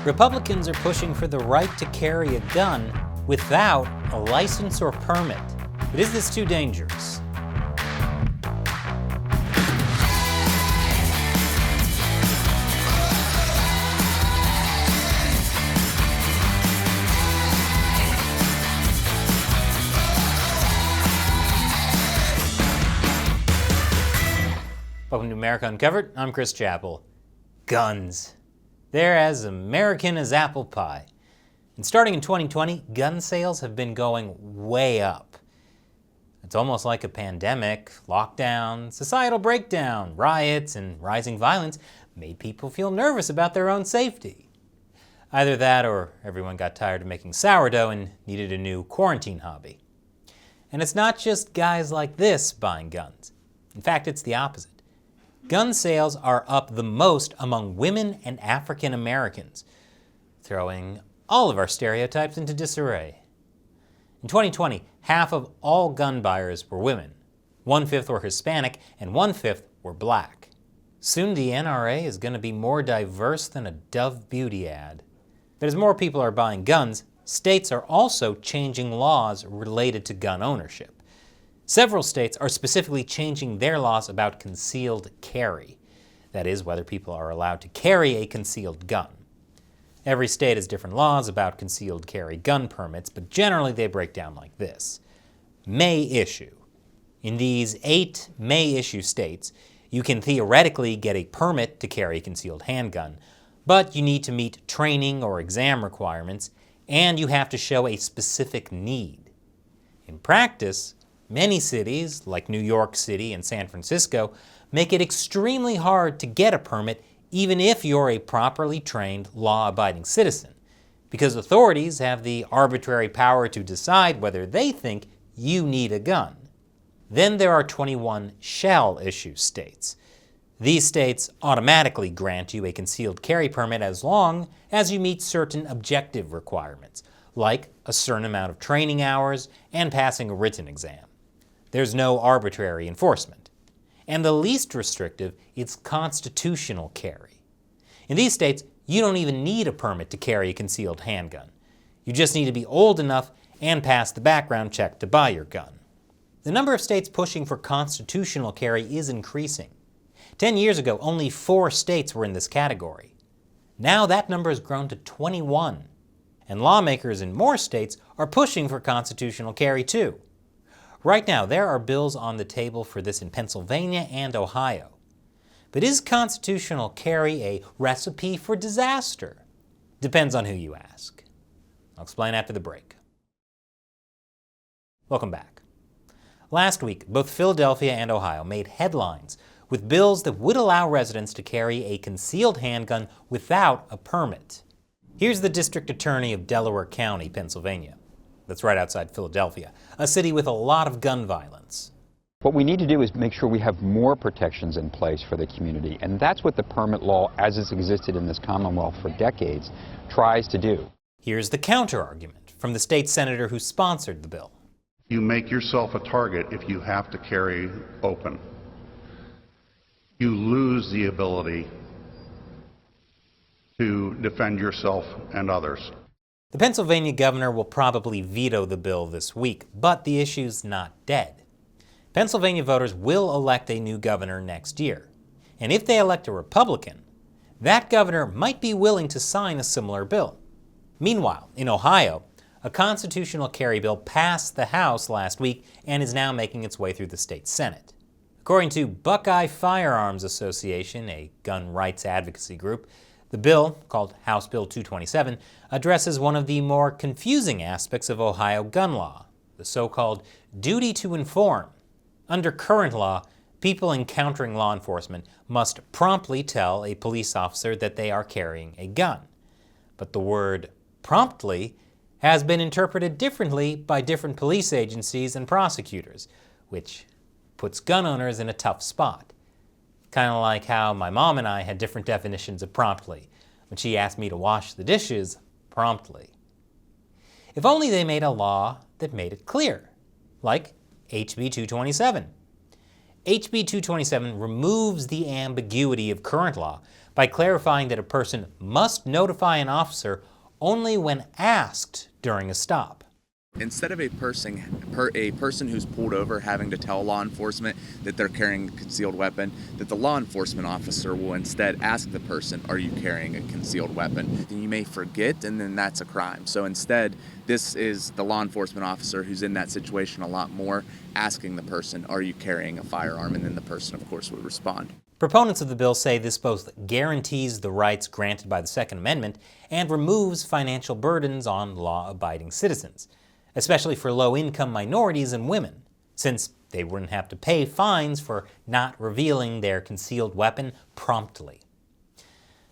Republicans are pushing for the right to carry a gun without a license or permit. But is this too dangerous? Welcome to America Uncovered. I'm Chris Chappell. Guns. They're as American as apple pie. And starting in 2020, gun sales have been going way up. It's almost like a pandemic, lockdown, societal breakdown, riots, and rising violence made people feel nervous about their own safety. Either that or everyone got tired of making sourdough and needed a new quarantine hobby. And it's not just guys like this buying guns. In fact, it's the opposite. Gun sales are up the most among women and African Americans, throwing all of our stereotypes into disarray. In 2020, half of all gun buyers were women, 1/5 were Hispanic, and 1/5 were black. Soon the NRA is going to be more diverse than a Dove Beauty ad. But as more people are buying guns, states are also changing laws related to gun ownership. Several states are specifically changing their laws about concealed carry. That is, whether people are allowed to carry a concealed gun. Every state has different laws about concealed carry gun permits, but generally they break down like this. May issue. In these 8 may issue states, you can theoretically get a permit to carry a concealed handgun, but you need to meet training or exam requirements, and you have to show a specific need. In practice, many cities, like New York City and San Francisco, make it extremely hard to get a permit even if you're a properly trained, law-abiding citizen, because authorities have the arbitrary power to decide whether they think you need a gun. Then there are 21 shall-issue states. These states automatically grant you a concealed carry permit as long as you meet certain objective requirements, like a certain amount of training hours and passing a written exam. There's no arbitrary enforcement. And the least restrictive is constitutional carry. In these states, you don't even need a permit to carry a concealed handgun. You just need to be old enough and pass the background check to buy your gun. The number of states pushing for constitutional carry is increasing. 10 years ago, only 4 states were in this category. Now that number has grown to 21. And lawmakers in more states are pushing for constitutional carry too. Right now, there are bills on the table for this in Pennsylvania and Ohio. But is constitutional carry a recipe for disaster? Depends on who you ask. I'll explain after the break. Welcome back. Last week, both Philadelphia and Ohio made headlines with bills that would allow residents to carry a concealed handgun without a permit. Here's the district attorney of Delaware County, Pennsylvania. That's right outside Philadelphia, a city with a lot of gun violence. What we need to do is make sure we have more protections in place for the community, and that's what the permit law, as it's existed in this Commonwealth for decades, tries to do. Here's the counter-argument from the state senator who sponsored the bill. You make yourself a target if you have to carry open. You lose the ability to defend yourself and others. The Pennsylvania governor will probably veto the bill this week, but the issue's not dead. Pennsylvania voters will elect a new governor next year. And if they elect a Republican, that governor might be willing to sign a similar bill. Meanwhile, in Ohio, a constitutional carry bill passed the House last week and is now making its way through the state Senate. According to Buckeye Firearms Association, a gun rights advocacy group, the bill, called House Bill 227, addresses one of the more confusing aspects of Ohio gun law, the so-called duty to inform. Under current law, people encountering law enforcement must promptly tell a police officer that they are carrying a gun. But the word promptly has been interpreted differently by different police agencies and prosecutors, which puts gun owners in a tough spot. Kind of like how my mom and I had different definitions of promptly when she asked me to wash the dishes promptly. If only they made a law that made it clear, like HB 227. HB 227 removes the ambiguity of current law by clarifying that a person must notify an officer only when asked during a stop. Instead of a person who's pulled over having to tell law enforcement that they're carrying a concealed weapon, that the law enforcement officer will instead ask the person, are you carrying a concealed weapon? And you may forget, and then that's a crime. So instead, this is the law enforcement officer who's in that situation a lot more, asking the person, are you carrying a firearm? And then the person, of course, would respond. Proponents of the bill say this both guarantees the rights granted by the Second Amendment and removes financial burdens on law-abiding citizens, especially for low-income minorities and women, since they wouldn't have to pay fines for not revealing their concealed weapon promptly.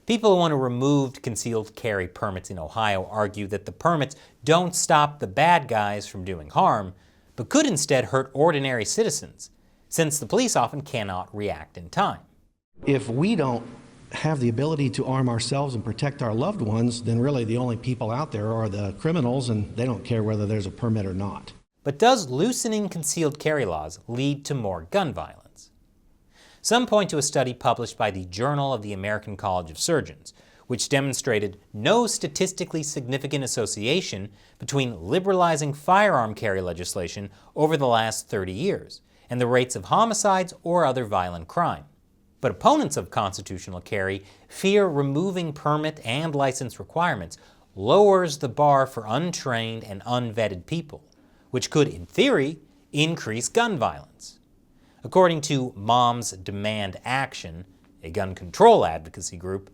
People who want to remove concealed carry permits in Ohio argue that the permits don't stop the bad guys from doing harm, but could instead hurt ordinary citizens, since the police often cannot react in time. If we don't have the ability to arm ourselves and protect our loved ones, then really the only people out there are the criminals, and they don't care whether there's a permit or not. But does loosening concealed carry laws lead to more gun violence? Some point to a study published by the Journal of the American College of Surgeons, which demonstrated no statistically significant association between liberalizing firearm carry legislation over the last 30 years and the rates of homicides or other violent crime. But opponents of constitutional carry fear removing permit and license requirements lowers the bar for untrained and unvetted people, which could, in theory, increase gun violence. According to Moms Demand Action, a gun control advocacy group,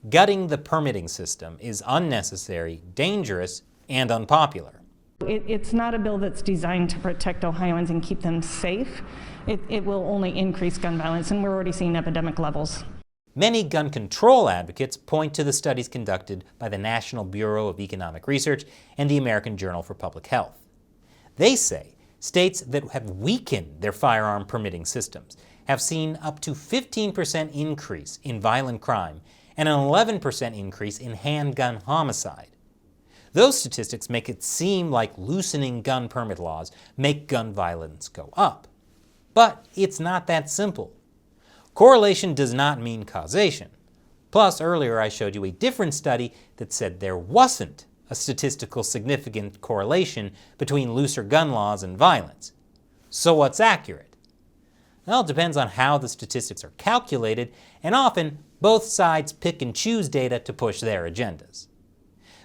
gutting the permitting system is unnecessary, dangerous, and unpopular. It's not a bill that's designed to protect Ohioans and keep them safe. It will only increase gun violence, and we're already seeing epidemic levels. Many gun control advocates point to the studies conducted by the National Bureau of Economic Research and the American Journal for Public Health. They say states that have weakened their firearm permitting systems have seen up to 15% increase in violent crime and an 11% increase in handgun homicide. Those statistics make it seem like loosening gun permit laws make gun violence go up. But it's not that simple. Correlation does not mean causation. Plus, earlier I showed you a different study that said there wasn't a statistical significant correlation between looser gun laws and violence. So what's accurate? Well, it depends on how the statistics are calculated, and often both sides pick and choose data to push their agendas.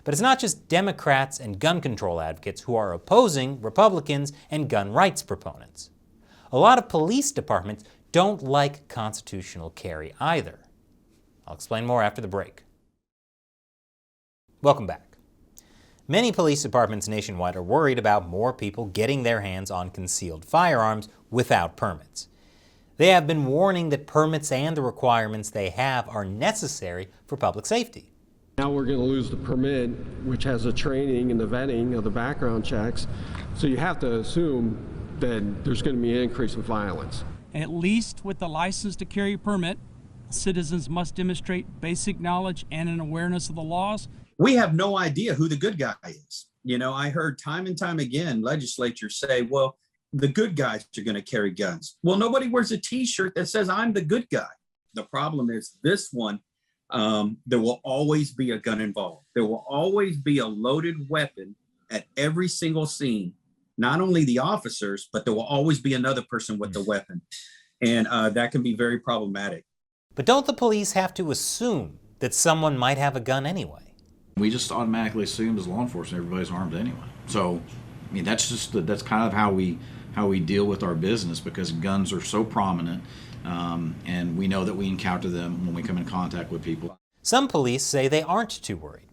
But it's not just Democrats and gun control advocates who are opposing Republicans and gun rights proponents. A lot of police departments don't like constitutional carry either. I'll explain more after the break. Welcome back. Many police departments nationwide are worried about more people getting their hands on concealed firearms without permits. They have been warning that permits and the requirements they have are necessary for public safety. Now we're going to lose the permit, which has the training and the vetting of the background checks. So you have to assume that there's going to be an increase in violence. At least with the license to carry permit, citizens must demonstrate basic knowledge and an awareness of the laws. We have no idea who the good guy is. You know, I heard time and time again legislatures say, well, the good guys are going to carry guns. Well, nobody wears a t-shirt that says I'm the good guy. The problem is this one, there will always be a gun involved. There will always be a loaded weapon at every single scene. Not only the officers, but there will always be another person with the weapon. And that can be very problematic. But don't the police have to assume that someone might have a gun anyway? We just automatically assume as law enforcement everybody's armed anyway. So, I mean, that's kind of how we deal with our business, because guns are so prominent, and we know that we encounter them when we come in contact with people. Some police say they aren't too worried.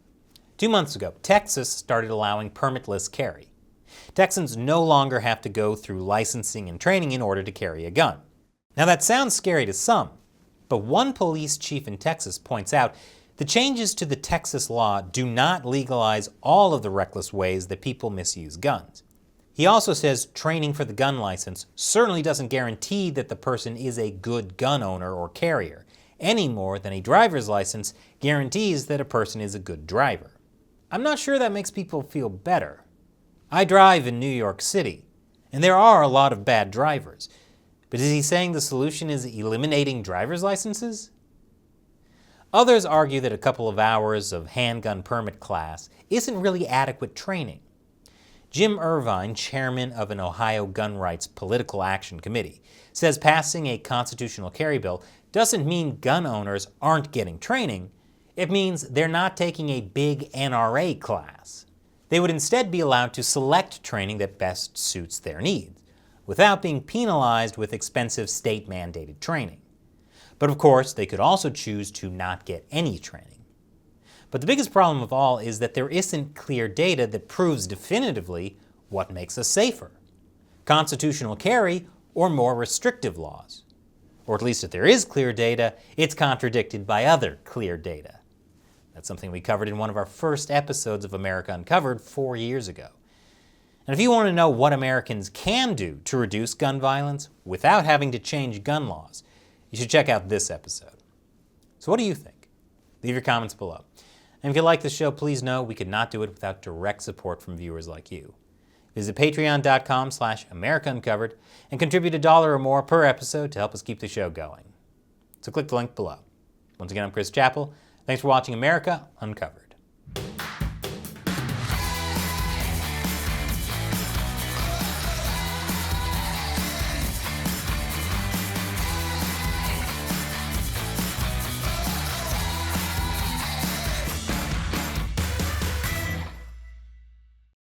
2 months ago, Texas started allowing permitless carry. Texans no longer have to go through licensing and training in order to carry a gun. Now that sounds scary to some, but one police chief in Texas points out the changes to the Texas law do not legalize all of the reckless ways that people misuse guns. He also says training for the gun license certainly doesn't guarantee that the person is a good gun owner or carrier, any more than a driver's license guarantees that a person is a good driver. I'm not sure that makes people feel better. I drive in New York City, and there are a lot of bad drivers, But is he saying the solution is eliminating driver's licenses? Others argue that a couple of hours of handgun permit class isn't really adequate training. Jim Irvine, chairman of an Ohio gun rights political action committee, says passing a constitutional carry bill doesn't mean gun owners aren't getting training. It means they're not taking a big NRA class. They would instead be allowed to select training that best suits their needs, without being penalized with expensive state-mandated training. But of course, they could also choose to not get any training. But the biggest problem of all is that there isn't clear data that proves definitively what makes us safer: constitutional carry or more restrictive laws. Or at least if there is clear data, it's contradicted by other clear data. That's something we covered in one of our first episodes of America Uncovered 4 years ago. And if you want to know what Americans can do to reduce gun violence without having to change gun laws, you should check out this episode. So what do you think? Leave your comments below. And if you like the show, please know we could not do it without direct support from viewers like you. Visit patreon.com/AmericaUncovered and contribute $1 or more per episode to help us keep the show going. So click the link below. Once again, I'm Chris Chappell. Thanks for watching America Uncovered.